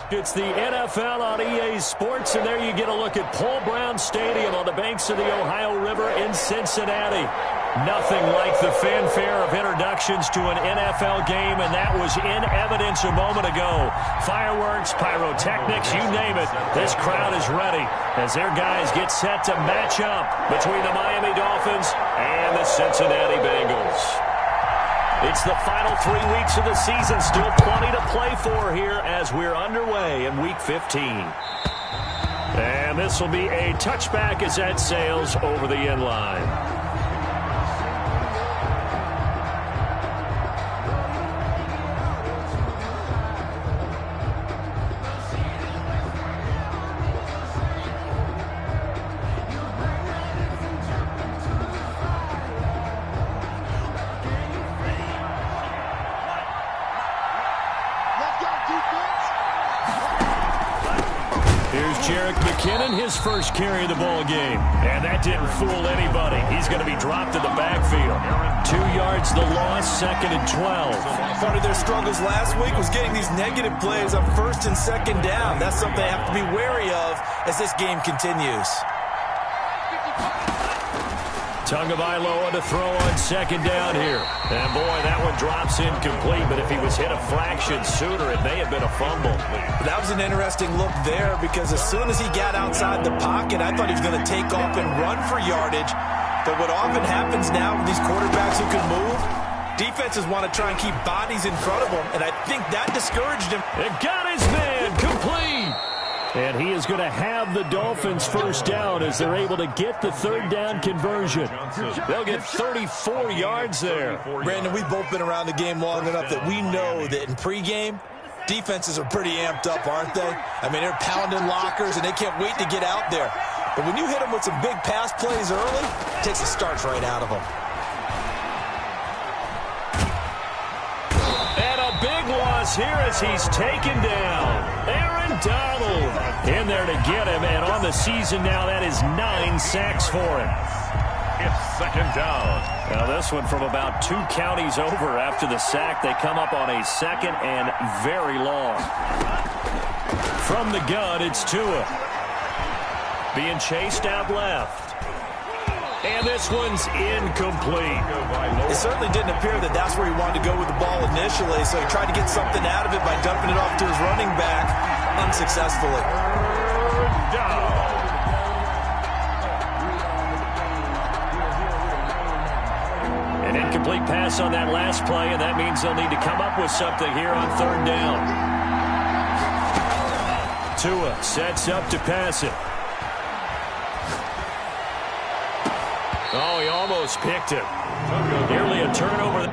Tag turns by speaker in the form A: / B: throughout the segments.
A: It's the NFL on EA Sports, and there you get a look at Paul Brown Stadium on the banks of the Ohio River in Cincinnati. Nothing like the fanfare of introductions to an NFL game, and that was in evidence a moment ago. Fireworks, pyrotechnics, you name it. This crowd is ready as their guys get set to match up between the Miami Dolphins and the Cincinnati Bengals. It's the final 3 weeks of the season. Still plenty to play for here as we're underway in Week 15. And this will be a touchback as that sails over the end line. His first carry of the ball game, and that didn't fool anybody. He's going to be dropped in the backfield. 2 yards the loss, 2nd and 12.
B: Part of their struggles last week was getting these negative plays on 1st and 2nd down. That's something they have to be wary of as this game continues.
A: Tagovailoa to throw on 2nd down here. And boy, that one drops incomplete, but if he was hit a fraction sooner, it may have been a fumble.
B: That was an interesting look there because as soon as he got outside the pocket, I thought he was going to take off and run for yardage. But what often happens now with these quarterbacks who can move, defenses want to try and keep bodies in front of them, and I think that discouraged him.
A: It got his man complete. And he is going to have the Dolphins first down as they're able to get the 3rd down conversion. They'll get 34 yards there.
B: Brandon, we've both been around the game long enough that we know that in pregame, defenses are pretty amped up, aren't they? I mean, they're pounding lockers, and they can't wait to get out there. But when you hit them with some big pass plays early, it takes the starch right out of them.
A: And a big loss here as he's taken down. Aaron Donald in there to get him, and on the season now, that is 9 sacks for him.
C: It's 2nd down.
A: Now this one from about 2 counties over after the sack. They come up on a 2nd and very long. From the gun, it's Tua. Being chased out left. And this one's incomplete.
B: It certainly didn't appear that that's where he wanted to go with the ball initially, so he tried to get something out of it by dumping it off to his running back unsuccessfully.
A: An incomplete pass on that last play, and that means they'll need to come up with something here on 3rd down. Tua sets up to pass it. Oh, he almost picked it. Nearly a turnover.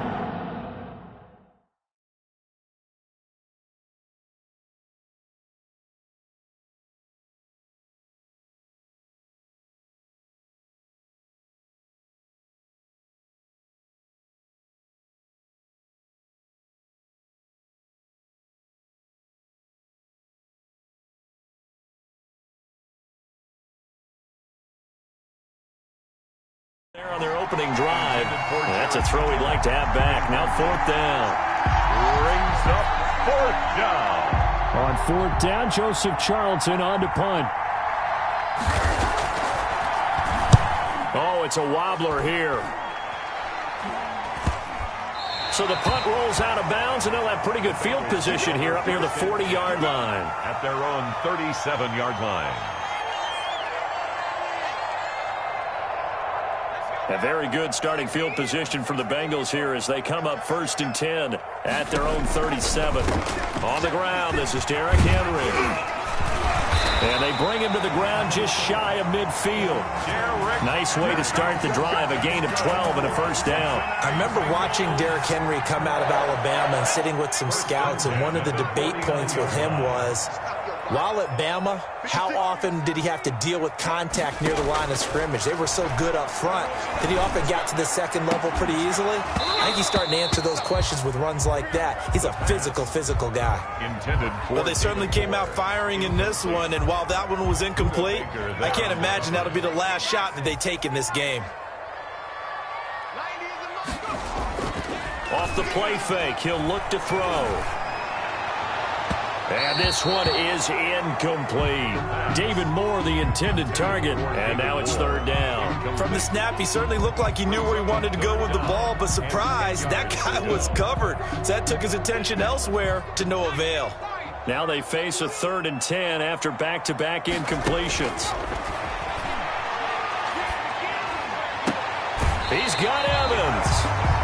A: There on their opening drive. That's a throw he'd like to have back. Now 4th down.
C: Brings up 4th down.
A: On 4th down, Joseph Charlton on to punt. Oh, it's a wobbler here. So the punt rolls out of bounds, and they'll have pretty good field position here up near the 40-yard line.
C: At their own 37-yard line.
A: A very good starting field position for the Bengals here as they come up 1st and 10 at their own 37. On the ground, this is Derrick Henry. And they bring him to the ground just shy of midfield. Nice way to start the drive, a gain of 12 and a 1st down.
B: I remember watching Derrick Henry come out of Alabama and sitting with some scouts, and one of the debate points with him was, while at Bama, how often did he have to deal with contact near the line of scrimmage? They were so good up front that he often got to the 2nd level pretty easily. I think he's starting to answer those questions with runs like that. He's a physical guy. Well, they certainly came out firing in this one, and while that one was incomplete, I can't imagine that'll be the last shot that they take in this game.
A: Off the play fake, he'll look to throw. And this one is incomplete. David Moore, the intended target, and now it's third down.
B: From the snap, he certainly looked like he knew where he wanted to go with the ball, but surprise, that guy was covered. So that took his attention elsewhere to no avail.
A: Now they face a 3rd and 10 after back-to-back incompletions. He's got Evans.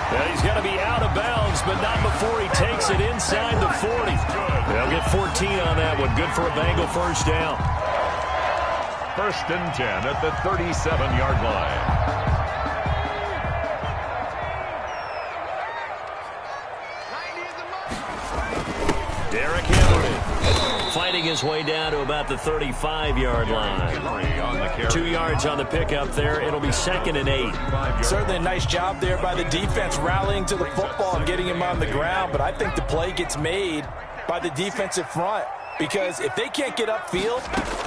A: And he's got to be out of bounds, but not before he takes it inside the 40. They'll get 14 on that one. Good for a Bengal first down.
C: 1st and 10 at the 37-yard line.
A: Derrick Henry fighting his way down to about the 35-yard line. 2 yards on the pickup there. It'll be 2nd and 8.
B: Certainly a nice job there by the defense rallying to the football and getting him on the ground, but I think the play gets made by the defensive front because if they can't get upfield,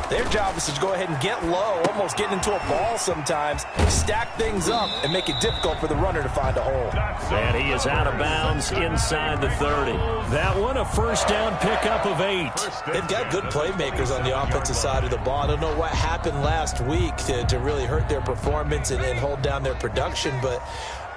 B: their job is to go ahead and get low, almost get into a ball sometimes, stack things up, and make it difficult for the runner to find a hole.
A: And he is out of bounds inside the 30. That one, a first down pickup of 8.
B: They've got good playmakers on the offensive side of the ball. I don't know what happened last week to really hurt their performance and hold down their production, but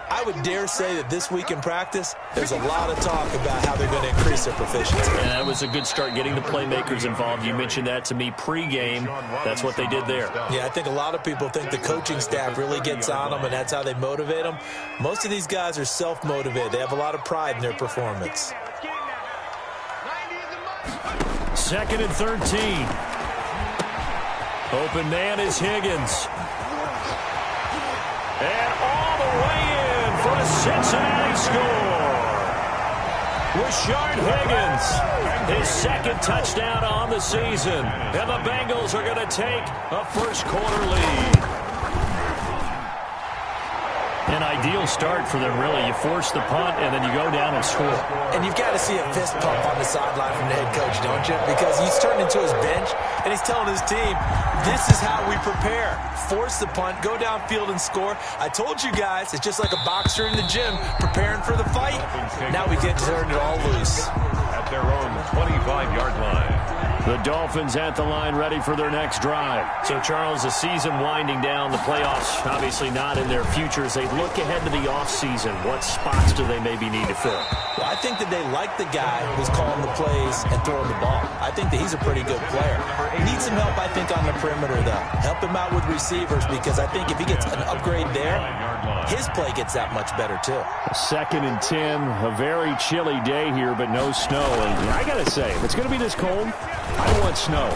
B: I would dare say that this week in practice, there's a lot of talk about how they're going to increase their proficiency.
A: Yeah, that was a good start getting the playmakers involved. You mentioned that to me pregame. That's what they did there.
B: Yeah, I think a lot of people think the coaching staff really gets on them, and that's how they motivate them. Most of these guys are self-motivated. They have a lot of pride in their performance.
A: 2nd and 13. Open man is Higgins. And all the way in for a Cincinnati score. Rashard Higgins, his 2nd touchdown on the season. And the Bengals are going to take a first-quarter lead. An ideal start for them, really. You force the punt, and then you go down and score.
B: And you've got to see a fist pump on the sideline from the head coach, don't you? Because he's turned into his bench, and he's telling his team, this is how we prepare. Force the punt, go downfield and score. I told you guys, it's just like a boxer in the gym preparing for the fight. Now we get to turn it all loose.
C: At their own 25-yard line.
A: The Dolphins at the line ready for their next drive. So, Charles, the season winding down, the playoffs obviously not in their future. As they look ahead to the offseason, what spots do they maybe need to fill?
B: Well, I think that they like the guy who's calling the plays and throwing the ball. I think that he's a pretty good player. Needs some help, I think, on the perimeter, though. Help him out with receivers because I think if he gets an upgrade there, his play gets that much better, too.
A: 2nd and 10, a very chilly day here, but no snow. And I got to say, if it's going to be this cold, I want snow.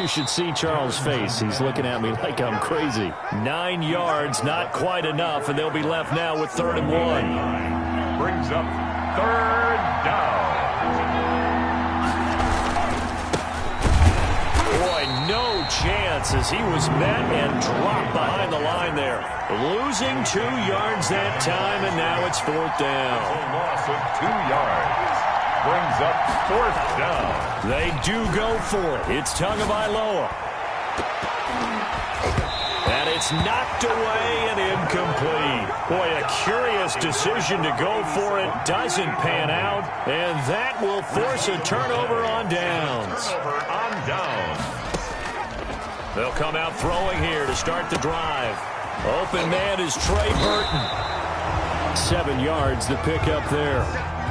A: You should see Charles' face. He's looking at me like I'm crazy. 9 yards, not quite enough, and they'll be left now with 3rd and 1.
C: Brings up 3rd down.
A: Boy, no chance as he was met and dropped behind the line there. Losing 2 yards that time, and now it's 4th down.
C: A loss of 2 yards. Brings up 4th down.
A: They do go for it. It's Tagovailoa. And it's knocked away and incomplete. Boy, a curious decision to go for it. Doesn't pan out. And that will force a turnover on downs.
C: Turnover on downs.
A: They'll come out throwing here to start the drive. Open man is Trey Burton. 7 yards, the pickup there.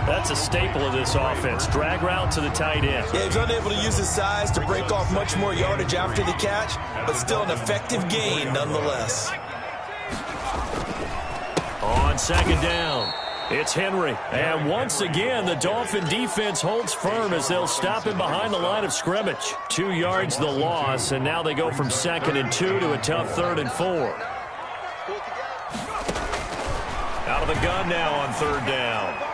A: That's a staple of this offense. Drag route to the tight end.
B: Yeah, he was unable to use his size to break off much more yardage after the catch, but still an effective gain nonetheless.
A: On 2nd down, it's Henry. And once again, the Dolphin defense holds firm as they'll stop him behind the line of scrimmage. 2 yards the loss, and now they go from 2nd and 2 to a tough 3rd and 4. Out of the gun now on 3rd down.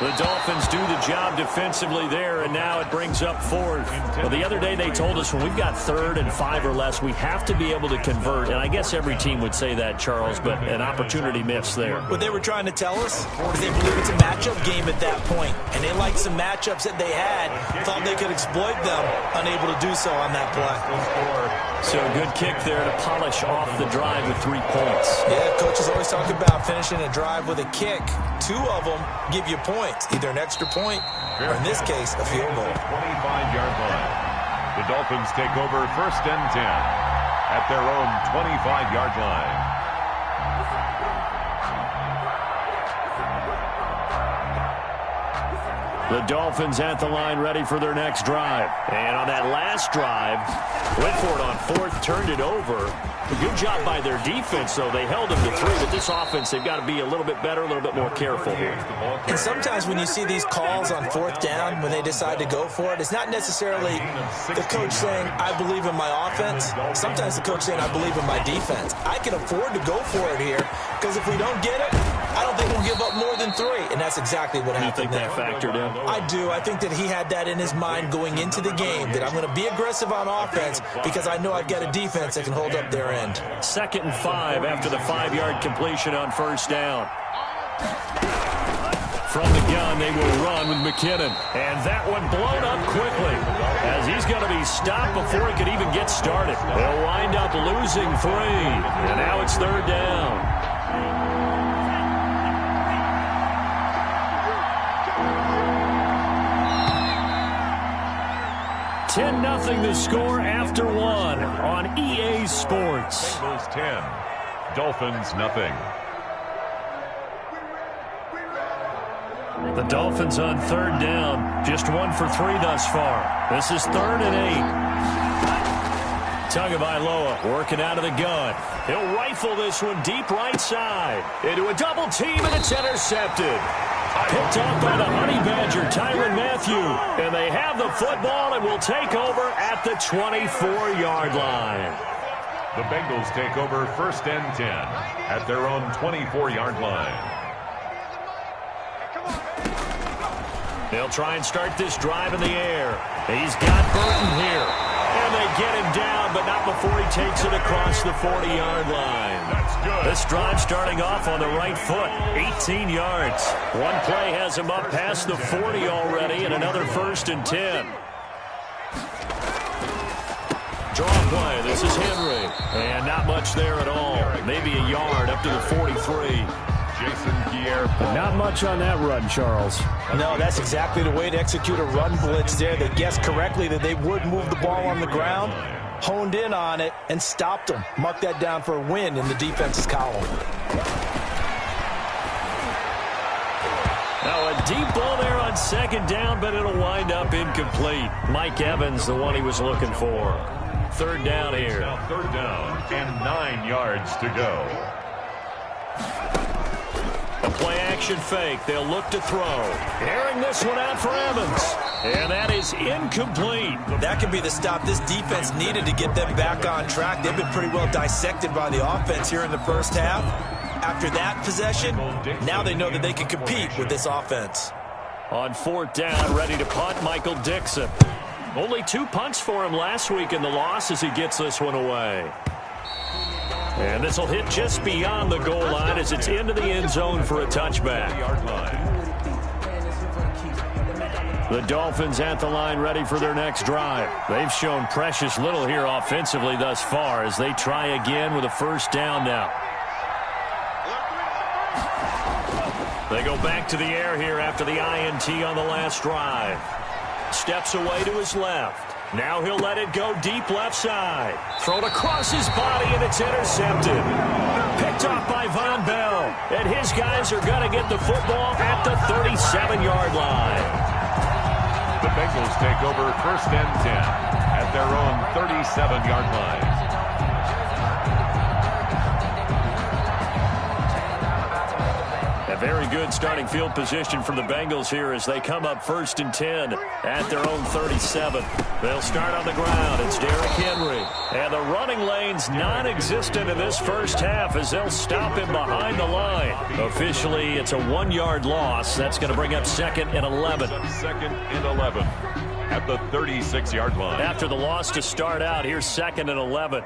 A: The Dolphins do the job defensively there, and now it brings up 4th. Well, the other day they told us when we've got 3rd and 5 or less, we have to be able to convert. And I guess every team would say that, Charles, but an opportunity missed there.
B: What they were trying to tell us is they believe it's a matchup game at that point, and they liked some matchups that they had, thought they could exploit them, unable to do so on that play.
A: So a good kick there to polish off the drive with 3 points.
B: Yeah, coaches always talk about finishing a drive with a kick. 2 of them give you points. points, either an extra point or, in this case, a field goal.
C: 25-yard line. The Dolphins take over 1st and 10 at their own 25-yard line.
A: The Dolphins at the line ready for their next drive. And on that last drive, went for it on 4th, turned it over. A good job by their defense, though. They held them to 3. But this offense, they've got to be a little bit better, a little bit more careful here.
B: And sometimes when you see these calls on 4th down, when they decide to go for it, it's not necessarily the coach saying, I believe in my offense. Sometimes the coach saying, I believe in my defense. I can afford to go for it here, because if we don't get it, I don't think we'll give up more than 3. And that's exactly what happened there.
A: You think that factored in?
B: I do. I think that he had that in his mind going into the game, that I'm going to be aggressive on offense because I know I've got a defense that can hold up their end.
A: 2nd and 5 after the 5-yard completion on 1st down. From the gun, they will run with McKinnon. And that one blown up quickly as he's going to be stopped before he could even get started. They'll wind up losing 3. And now it's 3rd down. 10-0 the score after 1 on EA Sports.
C: Bengals 10, Dolphins nothing.
A: The Dolphins on 3rd down, just 1 for 3 thus far. This is 3rd and 8. Tagovailoa working out of the gun. He'll rifle this one deep right side. Into a double team, and it's intercepted. Picked off by the Honey Badger, Tyrann Mathieu. And they have the football and will take over at the 24-yard line.
C: The Bengals take over 1st and 10 at their own 24-yard line.
A: They'll try and start this drive in the air. He's got Burton here. And they get him down, but not before he takes it across the 40-yard line.
C: That's good.
A: This drive starting off on the right foot, 18 yards. One play has him up past the 40 already, and another 1st and 10. Draw play. This is Henry. And not much there at all. Maybe a yard up to the 43. Not much on that run, Charles.
B: No, that's exactly the way to execute a run blitz there. They guessed correctly that they would move the ball on the ground, honed in on it, and stopped them. Mark that down for a win in the defense's column.
A: Now a deep ball there on 2nd down, but it'll wind up incomplete. Mike Evans, the one he was looking for. 3rd down here.
C: Now 3rd down and 9 yards to go.
A: A play-action fake. They'll look to throw. Airing this one out for Evans. And that is incomplete.
B: That could be the stop this defense needed to get them back on track. They've been pretty well dissected by the offense here in the 1st half. After that possession, now they know that they can compete with this offense.
A: On 4th down, ready to punt, Michael Dixon. Only 2 punts for him last week in the loss as he gets this one away. And this will hit just beyond the goal line as it's into the end zone for a touchback. The Dolphins at the line ready for their next drive. They've shown precious little here offensively thus far as they try again with a 1st down now. They go back to the air here after the INT on the last drive. Steps away to his left. Now he'll let it go deep left side. Thrown across his body, and it's intercepted. Picked off by Von Bell. And his guys are going to get the football at the 37-yard line.
C: The Bengals take over 1st and 10 at their own 37-yard line.
A: A very good starting field position from the Bengals here as they come up 1st and 10 at their own 37. They'll start on the ground. It's Derrick Henry. And the running lane's non-existent in this 1st half as they'll stop him behind the line. Officially, it's a 1-yard loss. That's going to bring up 2nd and 11.
C: 2nd and 11 at the 36-yard line.
A: After the loss to start out, here's 2nd and 11.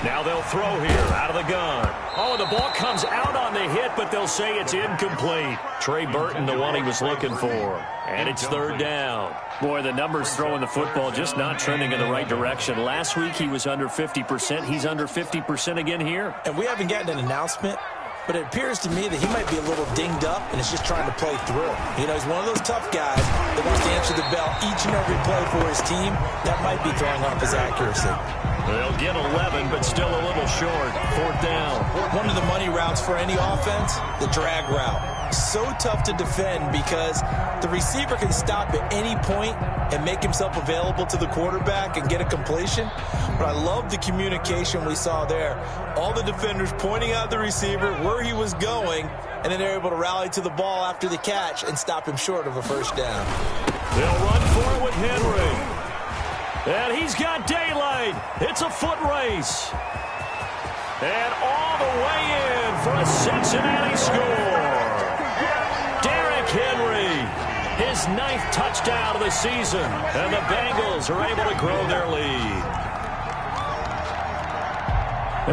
A: Now they'll throw here out of the gun. Oh, and the ball comes out on the the hit, but they'll say it's incomplete. Trey Burton, the one he was looking for. And it's third down. Boy, the numbers throwing the football just not trending in the right direction. Last week he was under 50%. He's under 50% again here.
B: And we haven't gotten an announcement, but it appears to me that he might be a little dinged up and is just trying to play through. You know, he's one of those tough guys that wants to answer the bell each and every play for his team. That might be throwing off his accuracy.
A: They'll get 11, but still a little short. Fourth down.
B: One of the money routes for any offense, the drag route. So tough to defend because the receiver can stop at any point and make himself available to the quarterback and get a completion. But I love the communication we saw there. All the defenders pointing out the receiver, where he was going, and then they're able to rally to the ball after the catch and stop him short of a first down.
A: They'll run for it with Henry. And he's got daylight. It's a foot race. And all the way in for a Cincinnati score. Derrick Henry, his 9th touchdown of the season. And the Bengals are able to grow their lead.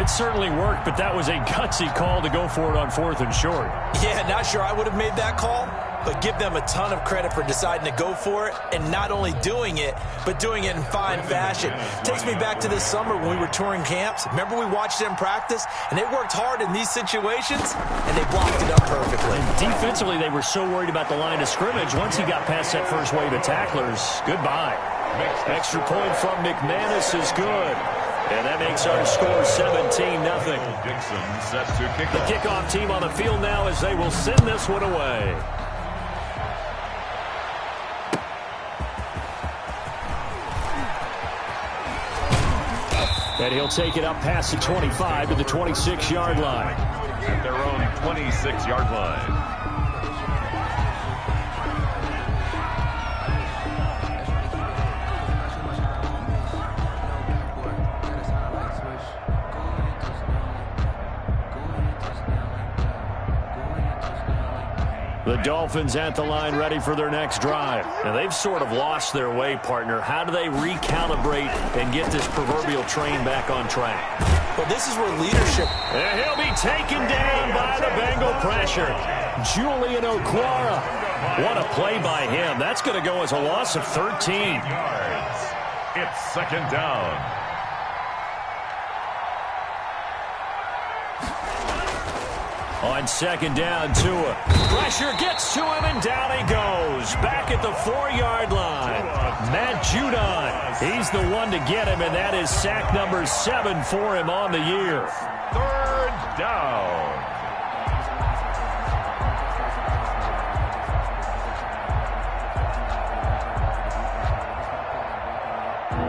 A: It certainly worked, but that was a gutsy call to go for it on 4th and short.
B: Yeah, not sure I would have made that call, but give them a ton of credit for deciding to go for it and not only doing it, but doing it in fine fashion. Takes me back to this summer when we were touring camps. Remember we watched them practice, and they worked hard in these situations, and they blocked it up perfectly.
A: And defensively, they were so worried about the line of scrimmage. Once he got past that first wave of tacklers, goodbye. Extra point from McManus is good. And that makes our score 17-0.
C: Dixon set to kick
A: The kickoff team on the field now as they will send this one away. And he'll take it up past the 25 to the 26-yard line.
C: At their own 26-yard line.
A: The Dolphins at the line ready for their next drive. Now they've sort of lost their way, partner. How do they recalibrate and get this proverbial train back on track?
B: Well, this is where leadership...
A: And he'll be taken down by the Bengal pressure. Julian Okwara. What a play by him. That's going to go as a loss of 13.
C: Yards. It's second down.
A: On second down, Tua. Pressure gets to him, and down he goes. Back at the 4-yard line. Matt Judon. He's the one to get him, and that is sack number 7 for him on the year.
C: Third down.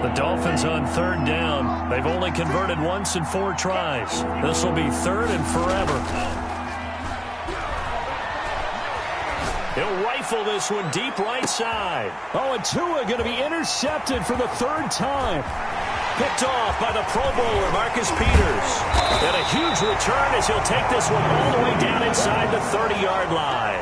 A: The Dolphins on third down. They've only converted once in 4 tries. This will be third and forever. He'll rifle this one deep right side. Oh, and Tua going to be intercepted for the 3rd time. Picked off by the Pro Bowler, Marcus Peters. And a huge return as he'll take this one all the way down inside the 30-yard line.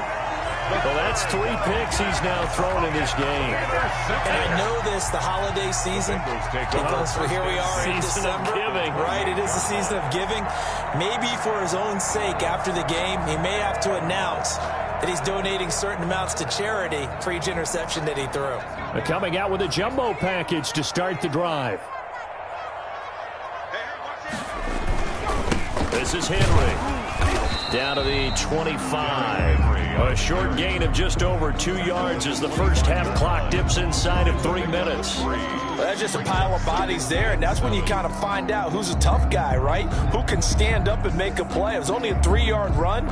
A: Well, that's 3 picks he's now thrown in this game.
B: And I know this, the holiday season, because here we are in December.
A: Giving.
B: Right, it is the season of giving. Maybe for his own sake after the game, he may have to announce that he's donating certain amounts to charity for each interception that he threw.
A: They're coming out with a jumbo package to start the drive. This is Henry. Down to the 25. A short gain of just over 2 yards as the first half clock dips inside of 3 minutes.
B: Well, that's just a pile of bodies there, and that's when you kind of find out who's a tough guy, right? Who can stand up and make a play. It was only a 3-yard run,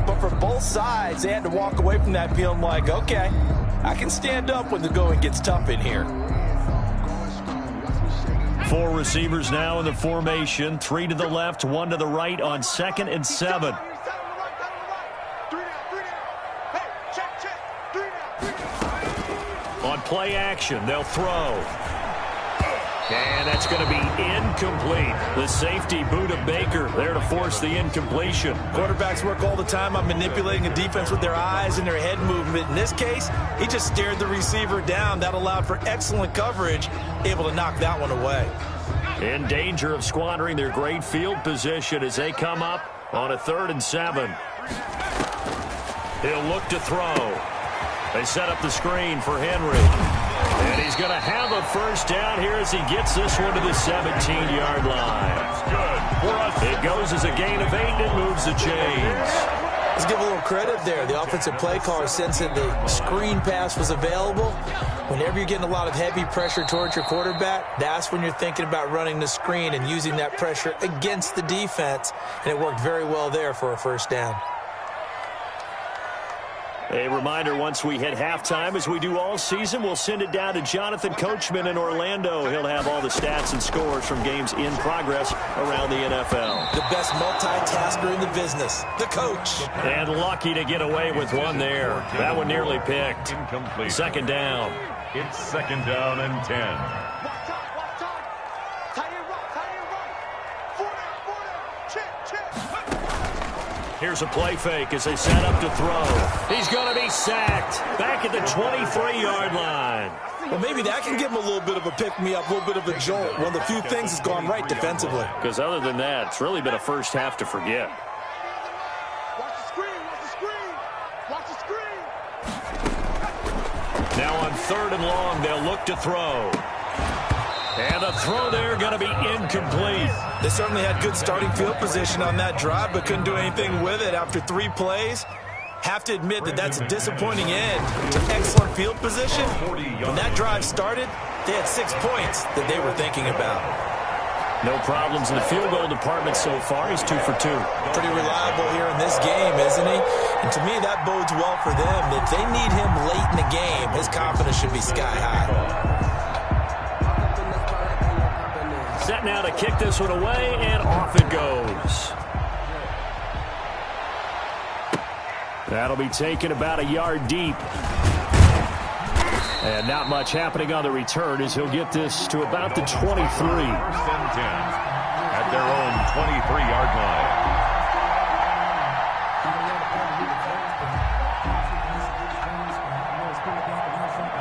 B: but for both sides, they had to walk away from that feeling like, okay, I can stand up when the going gets tough in here.
A: 4 receivers now in the formation. 3 to the left, 1 to the right on 2nd and 7. On play action, they'll throw. And that's going to be incomplete. The safety, Buda Baker, there to force the incompletion.
B: Quarterbacks work all the time on manipulating a defense with their eyes and their head movement. In this case, he just stared the receiver down. That allowed for excellent coverage, able to knock that one away.
A: In danger of squandering their great field position as they come up on a 3rd and 7. He'll look to throw. They set up the screen for Henry. And he's going to have a first down here as he gets this one to the 17-yard line.
C: That's good for us.
A: It goes as a gain of 8 and moves the chains.
B: Let's give a little credit there. The offensive play caller sensing the screen pass was available. Whenever you're getting a lot of heavy pressure towards your quarterback, that's when you're thinking about running the screen and using that pressure against the defense. And it worked very well there for a first down.
A: A reminder, once we hit halftime, as we do all season, we'll send it down to Jonathan Coachman in Orlando. He'll have all the stats and scores from games in progress around the NFL.
B: The best multitasker in the business, the coach.
A: And lucky to get away with one there. That one nearly picked.
C: Incomplete.
A: Second down.
C: It's second down and 10.
A: Here's a play fake as they set up to throw. He's going to be sacked back at the 23-yard line.
B: Well, maybe that can give him a little bit of a pick-me-up, a little bit of a jolt. One of the few things that's gone right defensively.
A: Because other than that, it's really been a first half to forget.
D: Watch the screen, watch the screen, watch the screen.
A: Now on 3rd and long, they'll look to throw. And the throw there going to be incomplete.
B: They certainly had good starting field position on that drive, but couldn't do anything with it after 3 plays. Have to admit that that's a disappointing end to excellent field position. When that drive started, they had 6 points that they were thinking about.
A: No problems in the field goal department so far. He's 2 for 2.
B: Pretty reliable here in this game, isn't he? And to me, that bodes well for them. If they need him late in the game, his confidence should be sky high.
A: Set now to kick this one away, and off it goes. That'll be taken about a yard deep. And not much happening on the return as he'll get this to about the 23.
C: First and 10 at their own 23-yard line.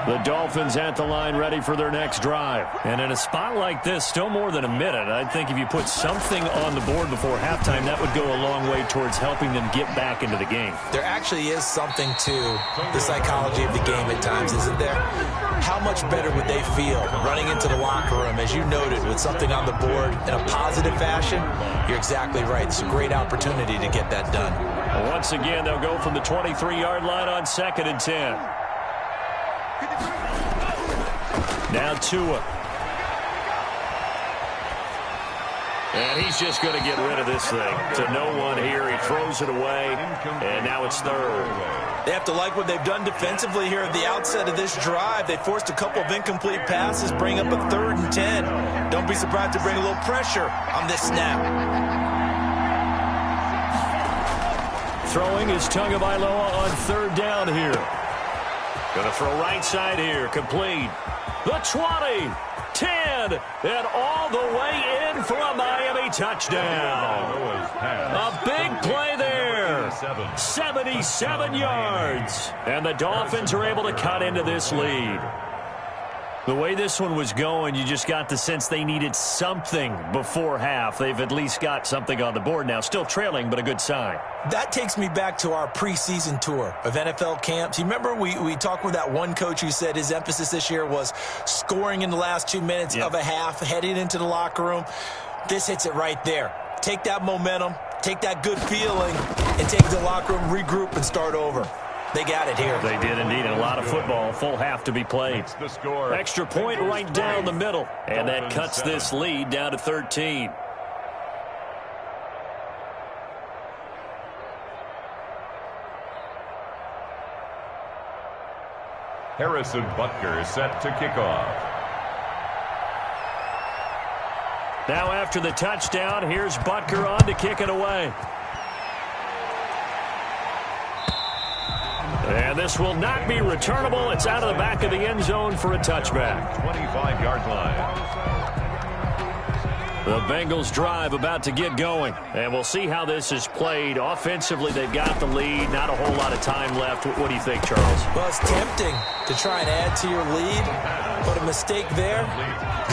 A: The Dolphins at the line ready for their next drive. And in a spot like this, still more than a minute, I think if you put something on the board before halftime, that would go a long way towards helping them get back into the game.
B: There actually is something to the psychology of the game at times, isn't there? How much better would they feel running into the locker room, as you noted, with something on the board in a positive fashion? You're exactly right. It's a great opportunity to get that done.
A: Once again, they'll go from the 23-yard line on 2nd and 10. Now Tua. And he's just going to get rid of this thing. To no one here. He throws it away. And now it's 3rd.
B: They have to like what they've done defensively here at the outset of this drive. They forced a couple of incomplete passes, bring up a 3rd and 10. Don't be surprised to bring a little pressure on this snap.
A: Throwing is Tagovailoa on 3rd down here. Going to throw right side here. Complete. The 20, 10, and all the way in for a Miami touchdown. A big play there. 77 yards. And the Dolphins are able to cut into this lead. The way this one was going, you just got the sense they needed something before half. They've at least got something on the board now. Still trailing, but a good sign.
B: That takes me back to our preseason tour of NFL camps. You remember we talked with that one coach who said his emphasis this year was scoring in the last 2 minutes of a half, heading into the locker room. This hits it right there. Take that momentum, take that good feeling, and take the locker room, regroup, and start over. They got it here.
A: They did indeed. A lot of football. Full half to be played.
C: The score.
A: Extra point right down the middle. And that cuts this lead down to 13.
C: Harrison Butker set to kick off.
A: Now after the touchdown, here's Butker on to kick it away. And this will not be returnable. It's out of the back of the end zone for a touchback.
C: 25-yard line.
A: The Bengals drive about to get going. And we'll see how this is played. Offensively, they've got the lead. Not a whole lot of time left. What do you think, Charles?
B: Well, it's tempting to try and add to your lead. But a mistake there,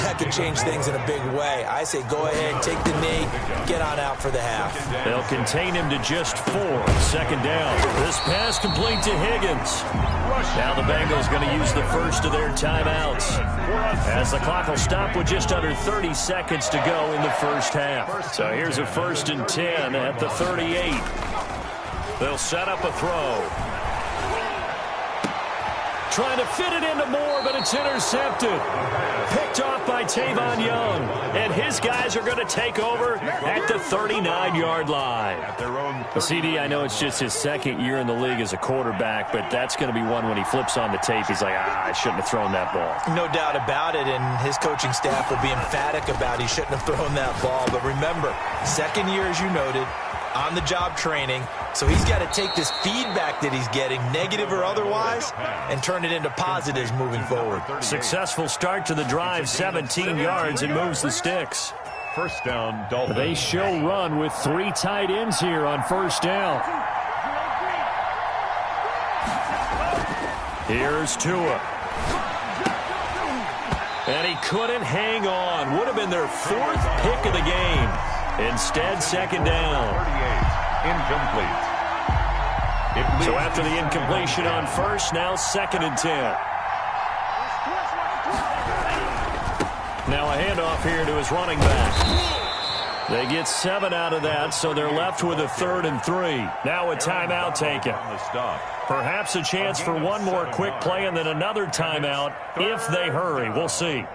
B: that could change things in a big way. I say go ahead, take the knee, get on out for the half.
A: They'll contain him to just 4. Second down. This pass complete to Higgins. Now the Bengals going to use the first of their timeouts, as the clock will stop with just under 30 seconds to go in the first half. So here's a 1st and 10 at the 38. They'll set up a throw. Trying to fit it into Moore, but it's intercepted. Picked off by Tavon Young. And his guys are going to take over at the 39-yard line. CD, I know it's just his 2nd year in the league as a quarterback, but that's going to be one when he flips on the tape. He's like, I shouldn't have thrown that ball.
B: No doubt about it, and his coaching staff will be emphatic about he shouldn't have thrown that ball. But remember, 2nd year, as you noted, on-the-job training. So he's got to take this feedback that he's getting, negative or otherwise, and turn it into positives moving forward.
A: Successful start to the drive, 17 yards, and moves the sticks.
C: First down, Dolphins.
A: They show run with 3 tight ends here on first down. Here's Tua. And he couldn't hang on. Would have been their 4th pick of the game. Instead, second down.
C: 38, incomplete.
A: So after the incompletion on first, now 2nd and 10. Now a handoff here to his running back. They get 7 out of that, so they're left with a 3rd and 3. Now a timeout taken. Perhaps a chance for one more quick play and then another timeout if they hurry. We'll see.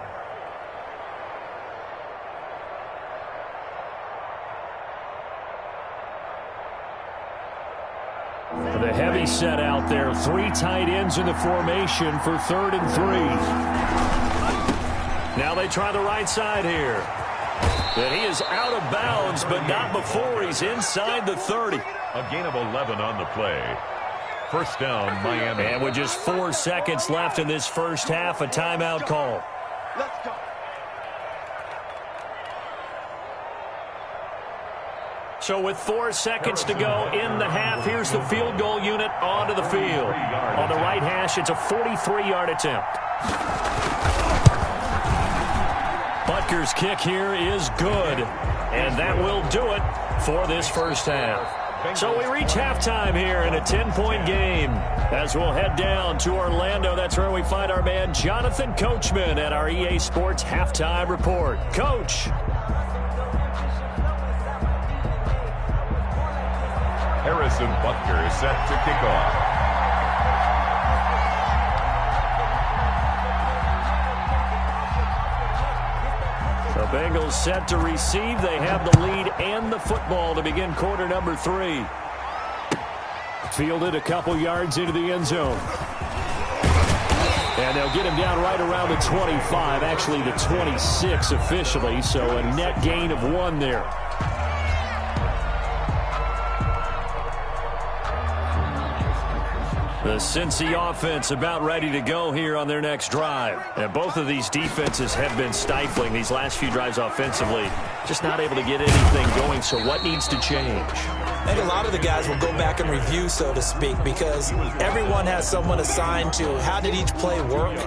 A: The heavy set out there. 3 tight ends in the formation for 3rd and 3. Now they try the right side here. And he is out of bounds, but not before he's inside the 30.
C: A gain of 11 on the play. First down, Miami.
A: And with just 4 seconds left in this first half, a timeout call.
D: Let's go.
A: So with 4 seconds to go in the half, here's the field goal unit onto the field. On the right hash, it's a 43-yard attempt. Butker's kick here is good, and that will do it for this first half. So we reach halftime here in a 10-point game. As we'll head down to Orlando, that's where we find our man Jonathan Coachman at our EA Sports Halftime Report. Coach.
C: Harrison Butker is set to kick off.
A: The Bengals set to receive. They have the lead and the football to begin quarter number 3. Fielded a couple yards into the end zone. And they'll get him down right around the 25, actually the 26 officially, so a net gain of 1 there. The Cincy offense about ready to go here on their next drive. And both of these defenses have been stifling these last few drives offensively. Just not able to get anything going, so what needs to change?
B: I think a lot of the guys will go back and review, so to speak, because everyone has someone assigned to how did each play work.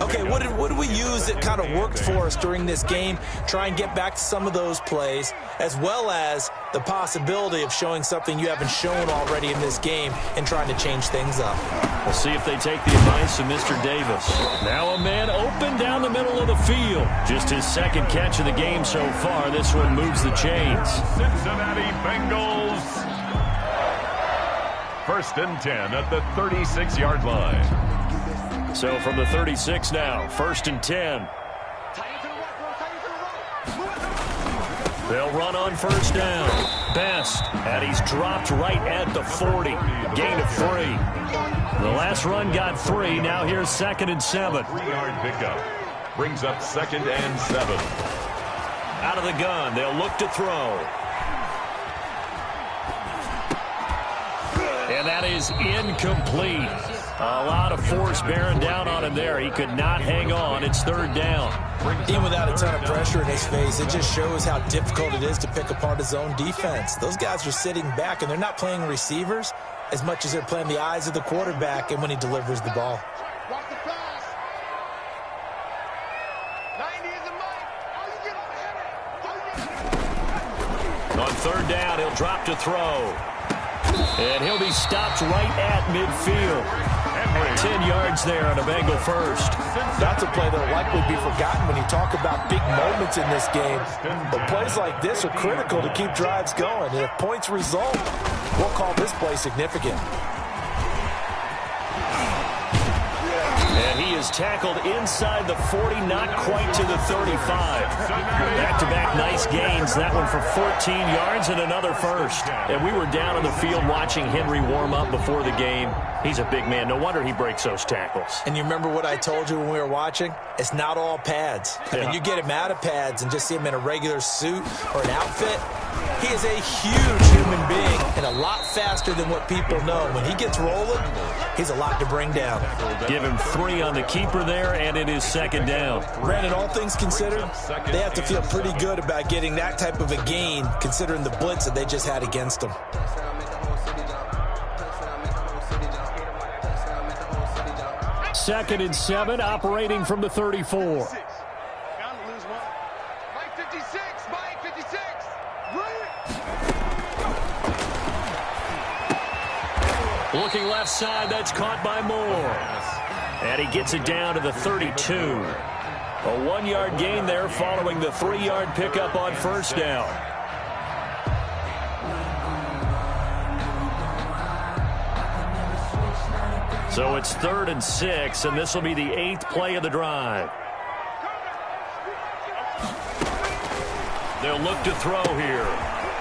B: Okay, what did we use that kind of worked for us during this game? Try and get back to some of those plays, as well as the possibility of showing something you haven't shown already in this game and trying to change things up.
A: We'll see if they take the advice of Mr. Davis. Now a man open down the middle of the field. Just his 2nd catch of the game so far. This one moves the chains.
C: Cincinnati Bengals. 1st and 10 at the 36-yard line.
A: So from the 36 now, 1st and 10. They'll run on first down. Best, and he's dropped right at the 40. Gain of 3. The last run got 3. Now here's 2nd and 7.
C: 3-yard pickup. Brings up 2nd and 7.
A: Out of the gun, they'll look to throw. And that is incomplete. A lot of force bearing down on him there. He could not hang on. It's 3rd down.
B: Even without a ton of pressure in his face, it just shows how difficult it is to pick apart his own defense. Those guys are sitting back, and they're not playing receivers as much as they're playing the eyes of the quarterback and when he delivers the ball.
A: third down, he'll drop to throw. And he'll be stopped right at midfield. 10 yards there on a Bengal first.
B: That's a play that will likely be forgotten when you talk about big moments in this game. But plays like this are critical to keep drives going. And if points result, we'll call this play significant.
A: And he is tackled inside the 40, not quite to the 35. Back-to-back nice gains. That one for 14 yards and another first. And we were down on the field watching Henry warm up before the game. He's a big man. No wonder he breaks those tackles.
B: And you remember what I told you when we were watching? It's not all pads. I mean, you get him out of pads and just see him in a regular suit or an outfit. He is a huge human being and a lot faster than what people know. When he gets rolling, he's a lot to bring down.
A: Give him 3 on the keeper there, and it is second down.
B: Granted, all things considered, they have to feel pretty good about getting that type of a gain, considering the blitz that they just had against them.
A: Second and 7, operating from the 34. Looking left side, that's caught by Moore. And he gets it down to the 32. A 1-yard gain there following the 3-yard pickup on first down. So it's 3rd and 6, and this will be the 8th play of the drive. They'll look to throw here.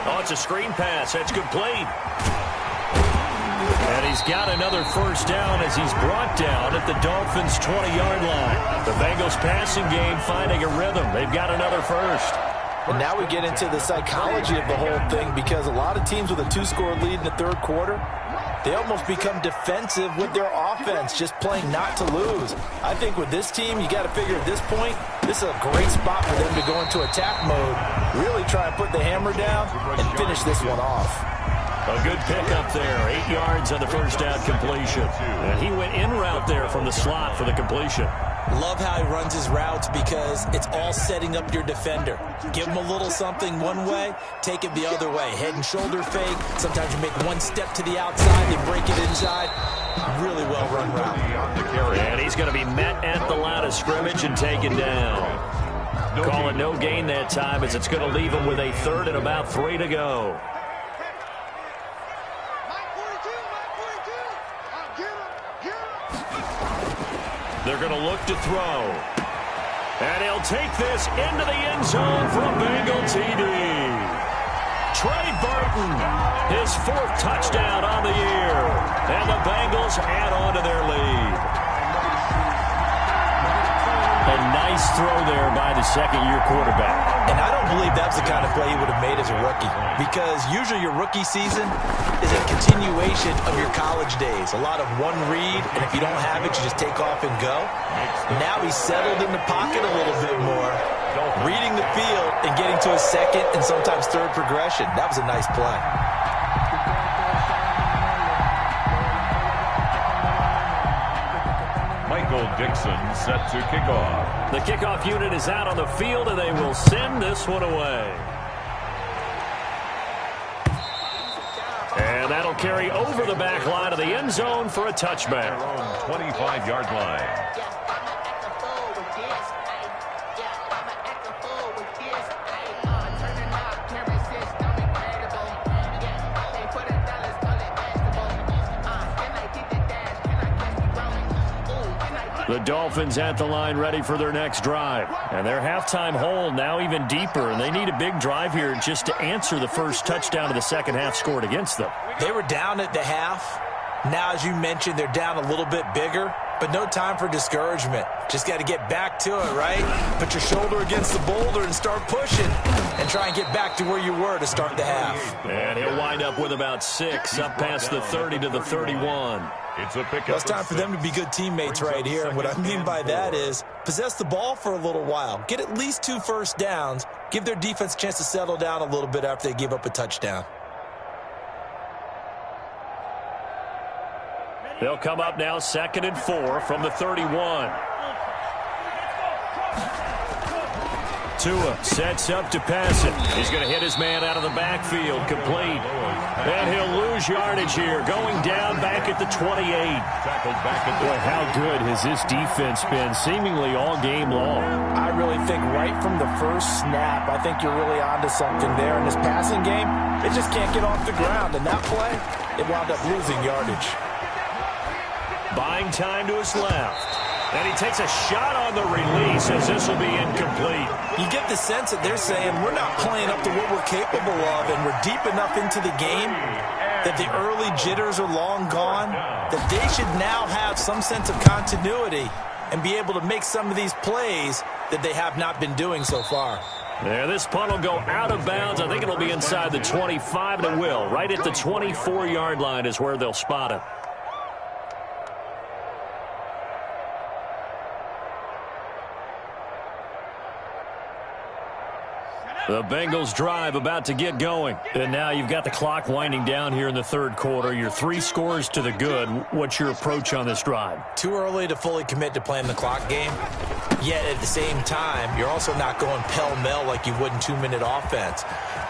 A: Oh, it's a screen pass. That's complete. And he's got another first down as he's brought down at the Dolphins' 20-yard line. The Bengals passing game finding a rhythm. They've got another first.
B: And now we get into the psychology of the whole thing, because a lot of teams with a 2-score lead in the third quarter, they almost become defensive with their offense, just playing not to lose. I think with this team, you got to figure at this point, this is a great spot for them to go into attack mode, really try and put the hammer down and finish this one off.
A: A good pickup there. 8 yards on the first down completion. And he went in route there from the slot for the completion.
B: Love how he runs his routes because it's all setting up your defender. Give him a little something one way, take it the other way. Head and shoulder fake. Sometimes you make one step to the outside, then break it inside. Really well run route.
A: And he's going to be met at the line of scrimmage and taken down. Call it no gain that time, as it's going to leave him with a 3rd and about 3 to go. They're going to look to throw. And he'll take this into the end zone for a Bengal TD. Trey Burton, his 4th touchdown on the year. And the Bengals add on to their lead. A nice throw there by the second-year quarterback.
B: And I don't believe that's the kind of play he would have made as a rookie, because usually your rookie season is a continuation of your college days. A lot of one read, and if you don't have it, you just take off and go. Now he's settled in the pocket a little bit more, reading the field and getting to his 2nd and sometimes 3rd progression. That was a nice play.
C: Dixon set to kick off.
A: The kickoff unit is out on the field, and they will send this one away. And that'll carry over the back line of the end zone for a touchback.
C: Their own 25-yard line.
A: The Dolphins at the line ready for their next drive. And their halftime hole now even deeper, and they need a big drive here just to answer the first touchdown of the second half scored against them.
B: They were down at the half. Now, as you mentioned, they're down a little bit bigger, but no time for discouragement. Just got to get back to it, right? Put your shoulder against the boulder and start pushing and try and get back to where you were to start the half.
A: And he'll wind up with about 6 up past the 30 to the 31.
C: It's a pickup.
B: Well, it's time for them to be good teammates right here. And what I mean by that is possess the ball for a little while. Get at least 2 first downs. Give their defense a chance to settle down a little bit after they give up a touchdown.
A: They'll come up now 2nd and 4 from the 31. Tua sets up to pass it. He's going to hit his man out of the backfield, complete. And he'll lose yardage here, going down back at the 28. Boy, how good has this defense been seemingly all game long?
B: I really think right from the first snap, I think you're really onto something there. In this passing game, it just can't get off the ground. And that play, it wound up losing yardage.
A: Buying time to his left. And he takes a shot on the release as this will be incomplete.
B: You get the sense that they're saying we're not playing up to what we're capable of, and we're deep enough into the game that the early jitters are long gone, that they should now have some sense of continuity and be able to make some of these plays that they have not been doing so far.
A: Yeah, this punt will go out of bounds. I think it'll be inside the 25, and it will. Right at the 24-yard line is where they'll spot it. The Bengals drive about to get going. And now you've got the clock winding down here in the third quarter. You're 3 scores to the good. What's your approach on this drive?
B: Too early to fully commit to playing the clock game. Yet at the same time, you're also not going pell-mell like you would in 2-minute offense.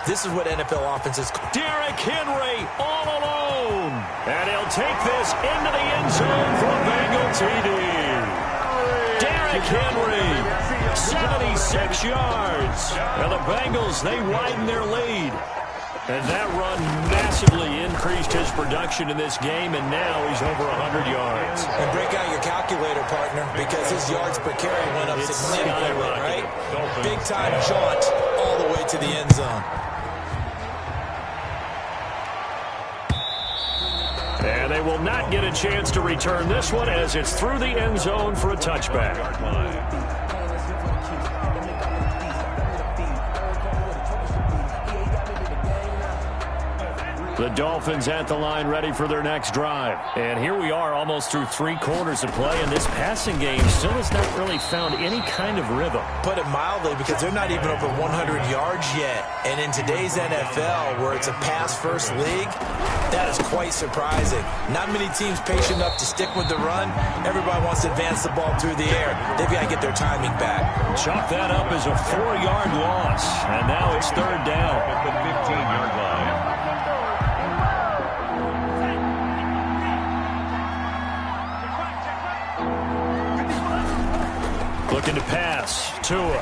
B: This is what NFL offenses...
A: Derrick Henry all alone. And he'll take this into the end zone for a Bengal TD. Derrick Henry. 76 yards. And the Bengals, they widen their lead. And that run massively increased his production in this game, and now he's over 100 yards.
B: And break out your calculator, partner, because his yards per carry went up significantly, right? Big-time jaunt all the way to the end zone.
A: And they will not get a chance to return this one as it's through the end zone for a touchback. The Dolphins at the line ready for their next drive. And here we are almost through 3 quarters of play, and this passing game still has not really found any kind of rhythm.
B: Put it mildly, because they're not even over 100 yards yet. And in today's NFL, where it's a pass-first league, that is quite surprising. Not many teams patient enough to stick with the run. Everybody wants to advance the ball through the air. They've got to get their timing back.
A: Chalk that up as a 4-yard loss. And now it's third down.
C: At the 15-yard line.
A: Looking to pass. Tua.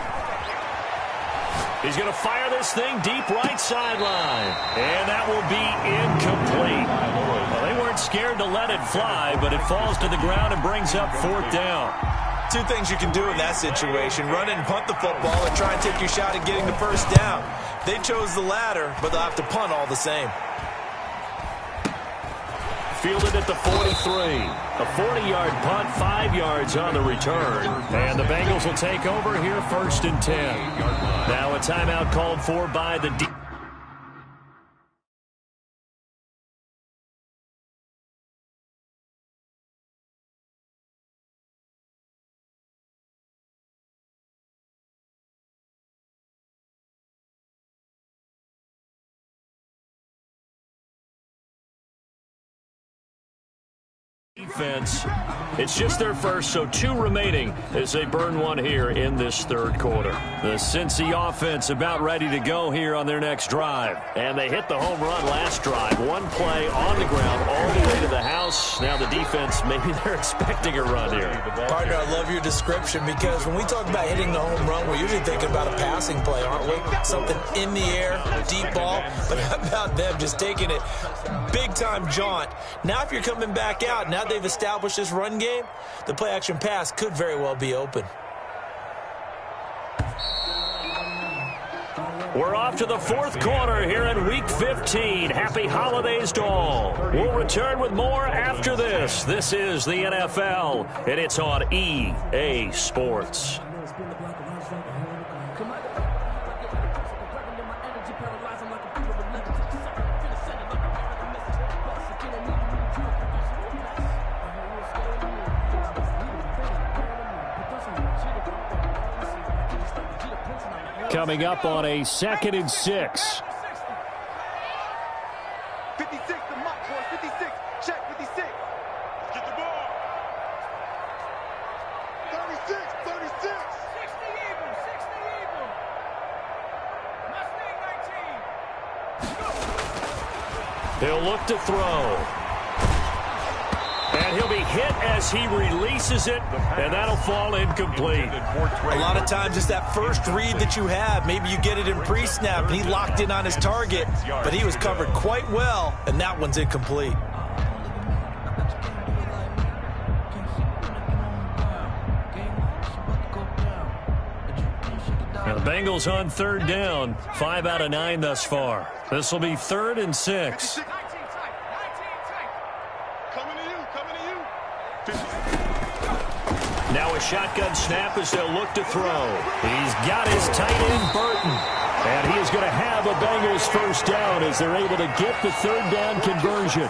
A: He's going to fire this thing deep right sideline. And that will be incomplete. Well, they weren't scared to let it fly, but it falls to the ground and brings up 4th down.
B: 2 things you can do in that situation. Run and punt the football and try and take your shot at getting the first down. They chose the latter, but they'll have to punt all the same.
A: Fielded at the 43. A 40-yard punt, 5 yards on the return. And the Bengals will take over here 1st and 10. Now a timeout called for by the defense. It's just their first, so 2 remaining as they burn one here in this third quarter. The Cincy offense about ready to go here on their next drive. And they hit the home run last drive. 1 play on the ground all the way to the house. Now the defense, maybe they're expecting a run here.
B: Partner, I love your description, because when we talk about hitting the home run, we're usually thinking about a passing play, aren't we? Something in the air, deep ball. But how about them just taking it big-time jaunt? Now if you're coming back out, now they've established this run game, the play-action pass could very well be open.
A: We're off to the 4th quarter here in Week 15. Happy holidays to all. We'll return with more after this. This is the NFL, and it's on EA Sports. Coming up on a 2nd and 6.
D: 56, the mock boy, 56. Check 56. Let's get the ball. 36, 36. 60 even, 60 even.
A: He'll look to throw. And he'll be hit as he releases it, and that'll fall incomplete.
B: A lot of times it's that first read that you have. Maybe you get it in pre-snap, and he locked in on his target, but he was covered quite well, and that one's incomplete.
A: Now the Bengals on third down, 5 out of 9 thus far. This will be 3rd and 6. Now a shotgun snap as they'll look to throw. He's got his tight end, Burton. And he is going to have a Bengals first down as they're able to get the 3rd down conversion.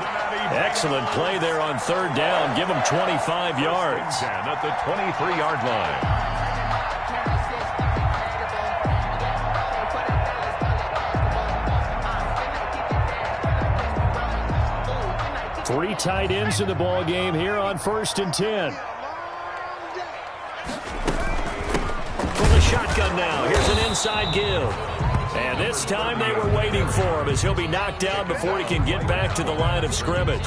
A: Excellent play there on 3rd down. Give him 25 yards.
C: And at the 23-yard line.
A: 3 tight ends in the ball game here on 1st and 10. From the shotgun now, here's an inside give. And this time they were waiting for him as he'll be knocked down before he can get back to the line of scrimmage.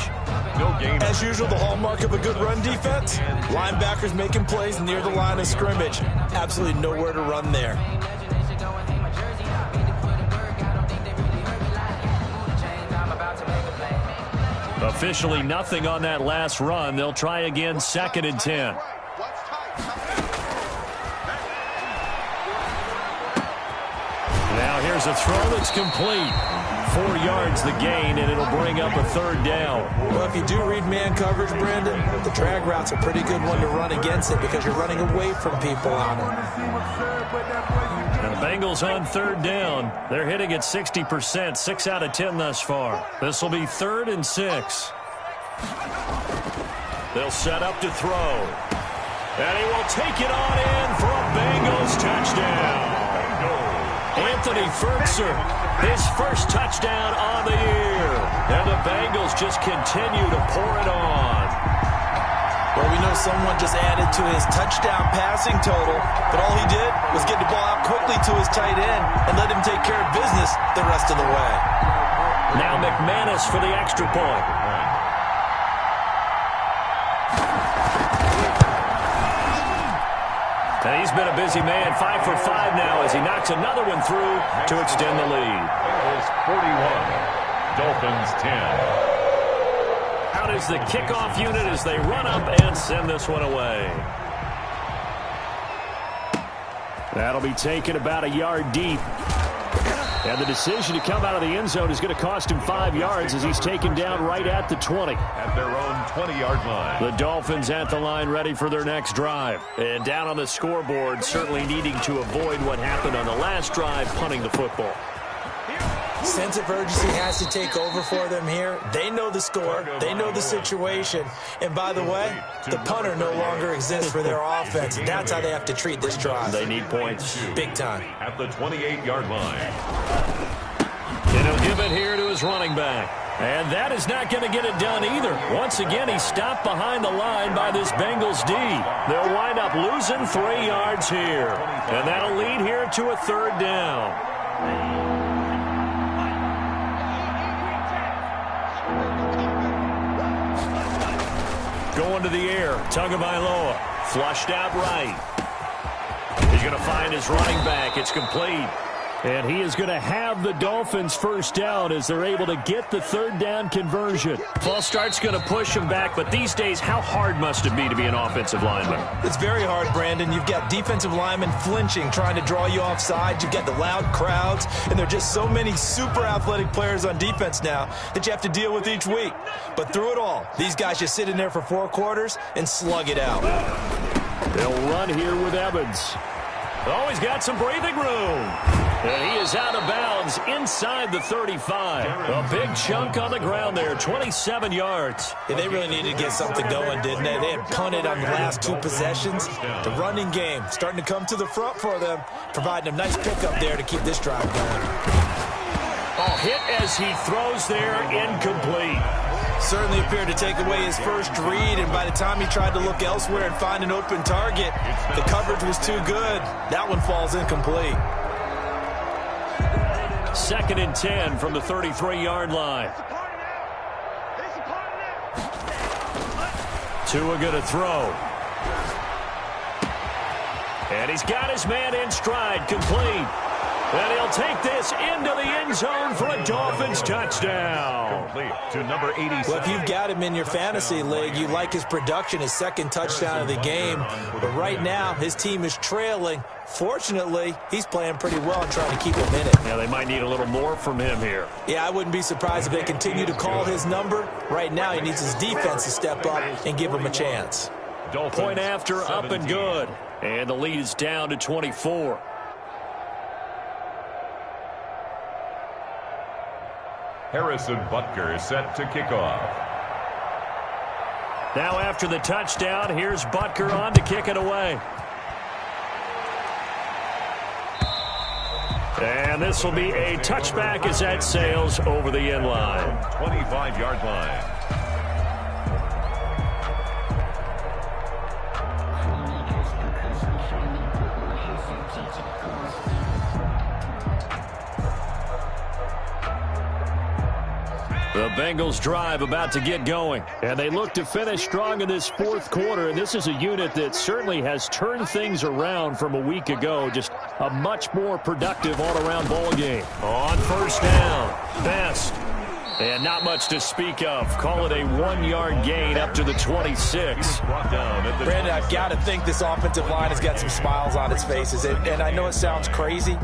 B: As usual, the hallmark of a good run defense, linebackers making plays near the line of scrimmage. Absolutely nowhere to run there.
A: Officially nothing on that last run. They'll try again 2nd and 10. Now here's a throw that's complete. 4 yards the gain, and it'll bring up a 3rd down.
B: Well, if you do read man coverage, Brandon, the drag route's a pretty good one to run against it because you're running away from people on it.
A: And the Bengals on 3rd down. They're hitting at 60%, 6 out of 10 thus far. This will be 3rd and 6. They'll set up to throw. And he will take it on in for a Bengals touchdown. Anthony Fertzer, his first touchdown on the year. And the Bengals just continue to pour it on.
B: Well, we know someone just added to his touchdown passing total, but all he did was get the ball out quickly to his tight end and let him take care of business the rest of the way.
A: Now McManus for the extra point. And he's been a busy man, 5 for 5 now as he knocks another one through to extend the lead.
C: Bengals 41, Dolphins 10.
A: Out is the kickoff unit as they run up and send this one away. That'll be taken about a yard deep. And the decision to come out of the end zone is going to cost him 5 yards as he's taken down right at the 20.
C: At their own 20-yard line.
A: The Dolphins at the line ready for their next drive. And down on the scoreboard, certainly needing to avoid what happened on the last drive, punting the football.
B: Sense of urgency has to take over for them here. They know the score. They know the situation. And by the way, the punter no longer exists for their offense. That's how they have to treat this drive.
A: They need points.
B: Big time.
C: At the 28-yard line.
A: And he'll give it here to his running back. And that is not going to get it done either. Once again, he's stopped behind the line by this Bengals D. They'll wind up losing 3 yards here. And that'll lead here to a 3rd down. Going to the air, Tagovailoa, flushed out right. He's going to find his running back. It's complete. And he is going to have the Dolphins first down as they're able to get the 3rd down conversion. False start's going to push him back, but these days, how hard must it be to be an offensive lineman?
B: It's very hard, Brandon. You've got defensive linemen flinching, trying to draw you offside. You've got the loud crowds, and there are just so many super athletic players on defense now that you have to deal with each week. But through it all, these guys just sit in there for 4 quarters and slug it out.
A: They'll run here with Evans. Oh, he's got some breathing room. And he is out of bounds inside the 35. A big chunk on the ground there, 27 yards.
B: Yeah, they really needed to get something going, didn't they? They had punted on the last 2 possessions. The running game starting to come to the front for them, providing a nice pickup there to keep this drive going.
A: Oh, hit as he throws there, incomplete.
B: Certainly appeared to take away his first read, and by the time he tried to look elsewhere and find an open target, the coverage was too good. That one falls incomplete.
A: 2nd and 10 from the 33-yard line. Tua going to throw. And he's got his man in stride, complete. And he'll take this into the end zone for a Dolphins touchdown.
C: Complete to number 87.
B: Well, if you've got him in your fantasy league, you like his production, his second touchdown of the game. But right now, his team is trailing. Fortunately, he's playing pretty well and trying to keep him in it.
A: Yeah, they might need a little more from him here.
B: Yeah, I wouldn't be surprised if they continue to call his number. Right now, he needs his defense to step up and give him a chance.
C: Dolphins,
A: Point after,
C: 17.
A: up and good. And the lead is down to 24.
C: Harrison Butker is set to kick off.
A: Now after the touchdown, here's Butker on to kick it away. And this will be a touchback as that sails over the end line.
C: 25-yard line.
A: The Bengals drive about to get going, and they look to finish strong in this fourth quarter, and this is a unit that certainly has turned things around from a week ago. Just a much more productive all-around ball game. On first down, Best. And not much to speak of. Call it a 1-yard gain up to the 26.
B: Brandon, I've got to think this offensive line has got some smiles on its faces. And I know it sounds crazy,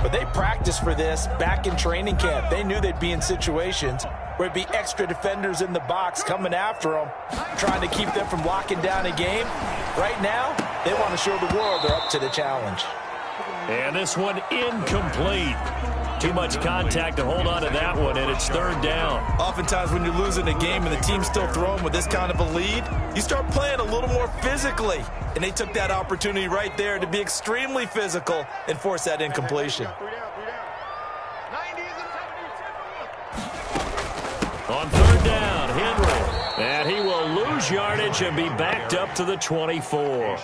B: but they practiced for this back in training camp. They knew they'd be in situations where it'd be extra defenders in the box coming after them, trying to keep them from locking down a game. Right now, they want to show the world they're up to the challenge.
A: And this one incomplete. Too much contact to hold on to that one, and it's third down.
B: Oftentimes when you're losing a game and the team's still throwing with this kind of a lead, you start playing a little more physically. And they took that opportunity right there to be extremely physical and force that incompletion.
A: On third down, Henry. And he will lose yardage and be backed up to the 24.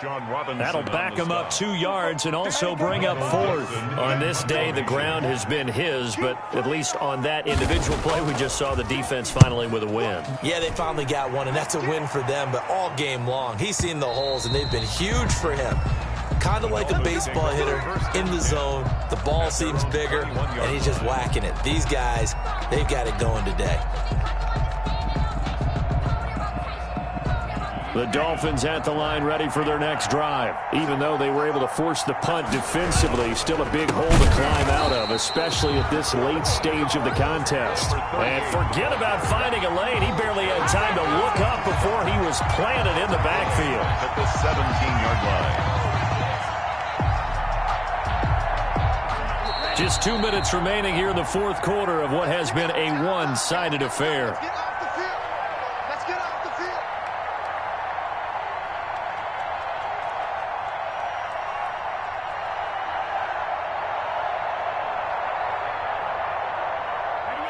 A: That'll back him up 2 yards and also bring up fourth. On this day, the ground has been his, but at least on that individual play, we just saw the defense finally with a win.
B: Yeah, they finally got one, and that's a win for them, but all game long, he's seen the holes, and they've been huge for him. Kind of like a baseball hitter in the zone. The ball seems bigger, and he's just whacking it. These guys, they've got it going today.
A: The Dolphins at the line ready for their next drive. Even though they were able to force the punt defensively, still a big hole to climb out of, especially at this late stage of the contest. And forget about finding a lane. He barely had time to look up before he was planted in the backfield.
C: At the 17-yard line.
A: Just 2 minutes remaining here in the fourth quarter of what has been a one-sided affair.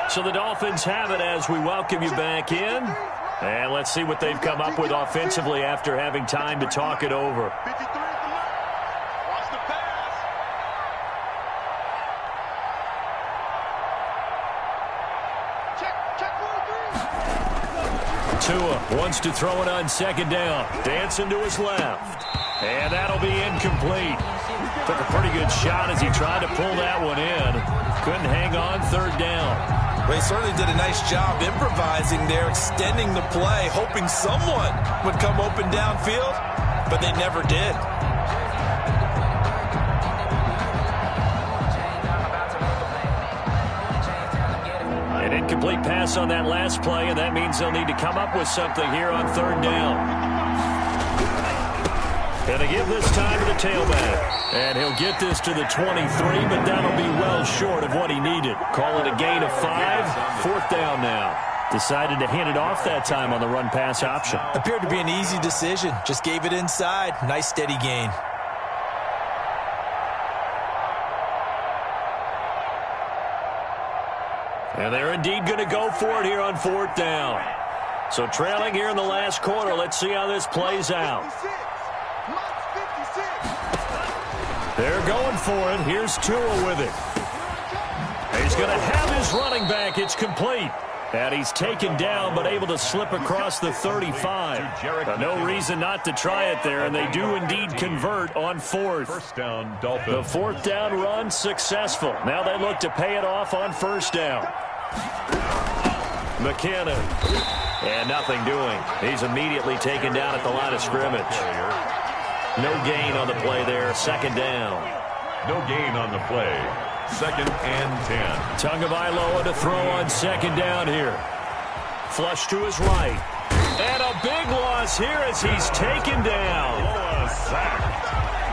A: So the Dolphins have it as we welcome you back in. And let's see what they've come up with offensively after having time to talk it over. Tua wants to throw it on second down. Dancing to his left. And that'll be incomplete. Took a pretty good shot as he tried to pull that one in. Couldn't hang on third down.
B: Well, he certainly did a nice job improvising there, extending the play, hoping someone would come open downfield, but they never did.
A: An incomplete pass on that last play, and that means they'll need to come up with something here on third down. And they give this time to the tailback. And he'll get this to the 23, but that'll be well short of what he needed. Call it a gain of 5. Fourth down now. Decided to hand it off that time on the run-pass option.
B: Appeared to be an easy decision. Just gave it inside. Nice steady gain.
A: And they're indeed going to go for it here on fourth down. So trailing here in the last quarter. Let's see how this plays out. They're going for it. Here's Tua with it. He's going to have his running back. It's complete. And he's taken down, but able to slip across the 35. No reason not to try it there, and they do indeed convert on fourth.
C: First down, Dolphins.
A: The fourth down run successful. Now they look to pay it off on first down. McKinnon. And nothing doing. He's immediately taken down at the line of scrimmage. No gain on the play there. Second down.
C: No gain on the play. Second and 10.
A: Tagovailoa to throw on second down here. Flush to his right. And a big loss here as he's taken down.
C: A sack.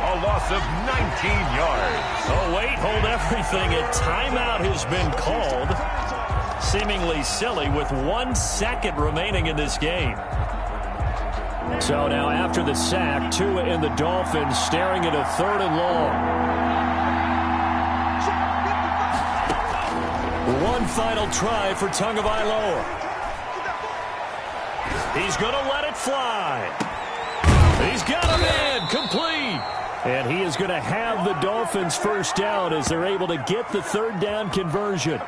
C: A loss of 19 yards.
A: Oh, wait, hold everything. A timeout has been called. Seemingly silly with 1 second remaining in this game. So now after the sack, Tua and the Dolphins staring at a 3rd and long. One final try for Tagovailoa. He's going to let it fly. He's got him in, complete. And he is going to have the Dolphins first down as they're able to get the 3rd down conversion.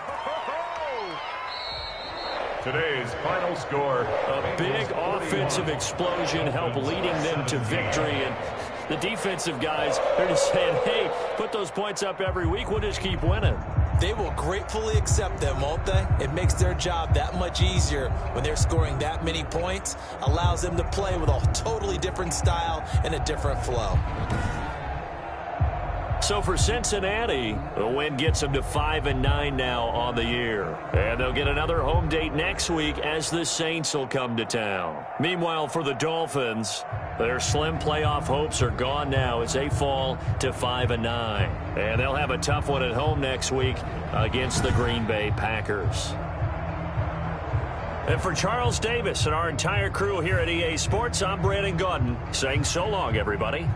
C: Today's final score.
A: A big offensive explosion helped leading them to victory. And the defensive guys, they're just saying, hey, put those points up every week. We'll just keep winning.
B: They will gratefully accept them, won't they? It makes their job that much easier when they're scoring that many points. Allows them to play with a totally different style and a different flow.
A: So for Cincinnati, the win gets them to 5-9 now on the year. And they'll get another home date next week as the Saints will come to town. Meanwhile, for the Dolphins, their slim playoff hopes are gone now as they fall to 5-9. And they'll have a tough one at home next week against the Green Bay Packers. And for Charles Davis and our entire crew here at EA Sports, I'm Brandon Gaudin saying so long, everybody.